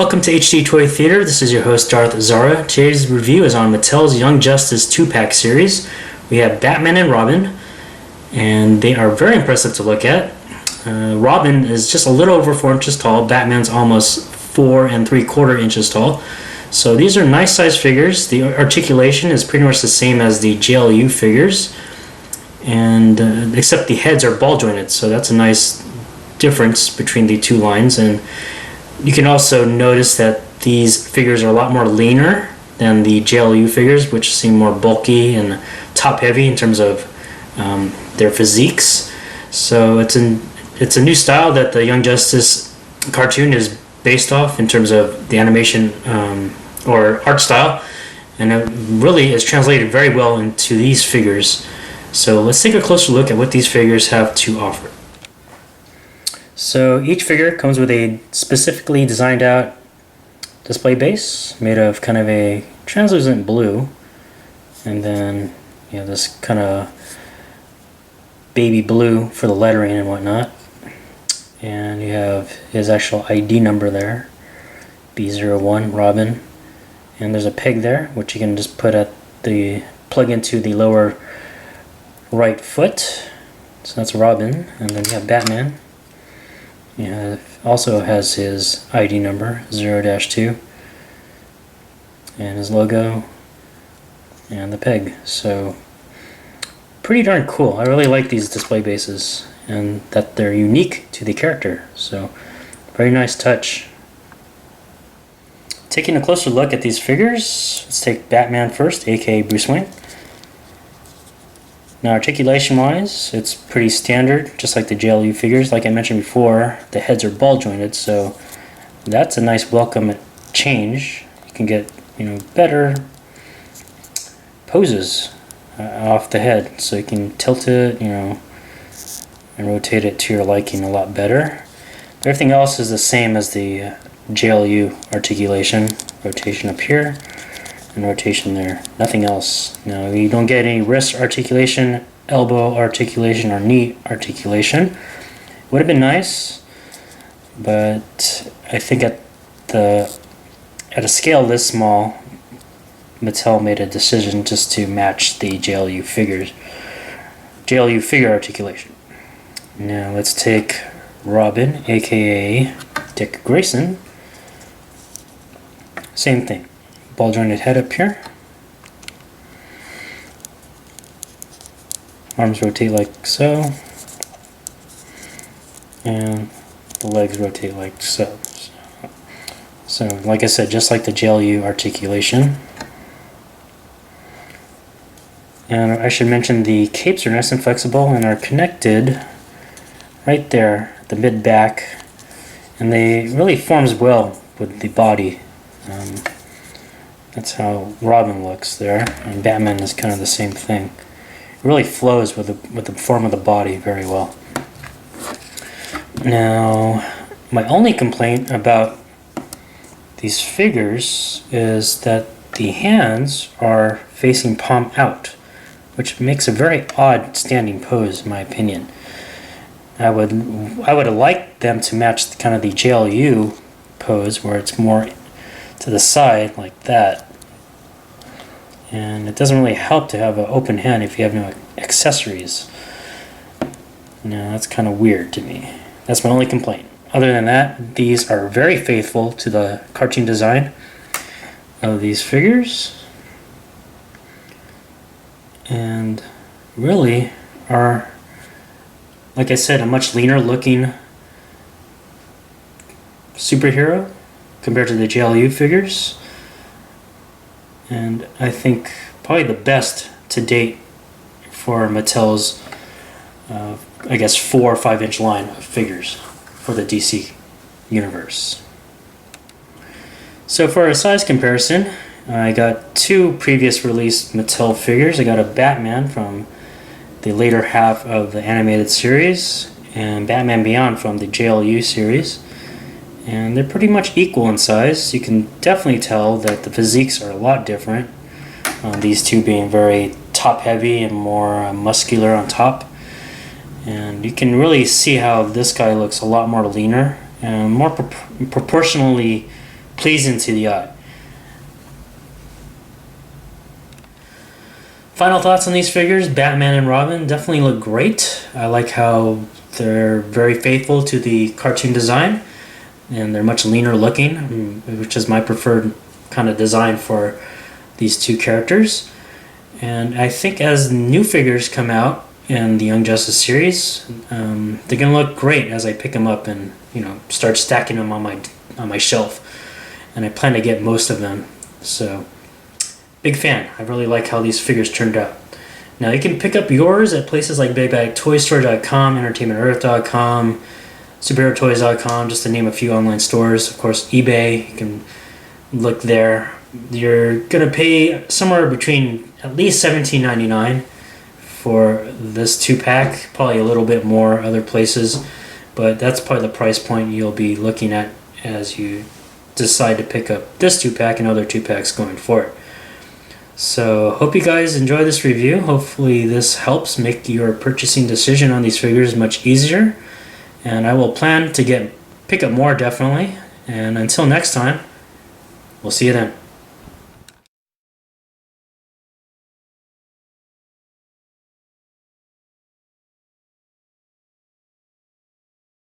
Welcome to HDToyTheater. This is your host Darth Zara. Today's review is on Mattel's Young Justice 2-pack series. We have Batman and Robin, and they are very impressive to look at. Robin is just a little over 4 inches tall. Batman's almost 4 3/4 inches tall. So these are nice size figures. The articulation is pretty much the same as the JLU figures, and except the heads are ball jointed. So that's a nice difference between the two lines. And you can also notice that these figures are a lot more leaner than the JLU figures, which seem more bulky and top heavy in terms of their physiques. So it's a new style that the Young Justice cartoon is based off in terms of the animation or art style, and it really is translated very well into these figures. So let's take a closer look at what these figures have to offer. So each figure comes with a specifically designed out display base made of kind of a translucent blue, and then this kind of baby blue for the lettering and whatnot. And you have his actual ID number there, B01 Robin, and there's a peg there which you can just put at the plug into the lower right foot. So that's Robin. And then you have Batman. Also has his ID number 0-2 and his logo and the peg. So pretty darn cool. I really like these display bases and that they're unique to the character. So very nice touch. Taking a closer look at these figures, let's take Batman first, aka Bruce Wayne. Now articulation wise, it's pretty standard, just like the JLU figures. Like I mentioned before, the heads are ball jointed, so that's a nice welcome change. You can get better poses off the head, so you can tilt it and rotate it to your liking a lot better. Everything else is the same as the JLU articulation. Rotation up here and rotation there, nothing else. Now you don't get any wrist articulation, elbow articulation, or knee articulation. Would have been nice, but I think at a scale this small, Mattel made a decision just to match the JLU figure articulation. Now let's take Robin, aka Dick Grayson. Same thing. Ball jointed head up here. Arms rotate like so. And the legs rotate like so. So like I said, just like the JLU articulation. And I should mention the capes are nice and flexible and are connected right there, the mid back, and they really forms well with the body. That's how Robin looks there, and Batman is kind of the same thing. It really flows with the form of the body very well. Now, my only complaint about these figures is that the hands are facing palm out, which makes a very odd standing pose, in my opinion. I would have liked them to match kind of the JLU pose, where it's more to the side like that. And it doesn't really help to have an open hand if you have no accessories. Now that's kind of weird to me. That's my only complaint. Other than that, these are very faithful to the cartoon design of these figures, and really are, like I said, a much leaner looking superhero compared to the JLU figures, and I think probably the best to date for Mattel's I guess 4 or 5 inch line of figures for the DC universe. So for a size comparison, I got 2 previous released Mattel figures. I got a Batman from the later half of the animated series and Batman Beyond from the JLU series. And they're pretty much equal in size. You can definitely tell that the physiques are a lot different. These two being very top heavy and more muscular on top. And you can really see how this guy looks a lot more leaner and more proportionally pleasing to the eye. Final thoughts on these figures. Batman and Robin definitely look great. I like how they're very faithful to the cartoon design, and they're much leaner looking, which is my preferred kind of design for these two characters. And I think as new figures come out in the Young Justice series, they're gonna look great as I pick them up and start stacking them on my shelf. And I plan to get most of them. So big fan. I really like how these figures turned out. Now you can pick up yours at places like BigBagToyStore.com, EntertainmentEarth.com, SuperheroToys.com, just to name a few online stores. Of course, eBay, you can look there. You're gonna pay somewhere between at least $17.99 for this 2-pack, probably a little bit more other places, but that's probably the price point you'll be looking at as you decide to pick up this 2-pack and other 2-packs going forward. So hope you guys enjoy this review. Hopefully this helps make your purchasing decision on these figures much easier, and I will plan to pick up more definitely. And until next time, we'll see you then.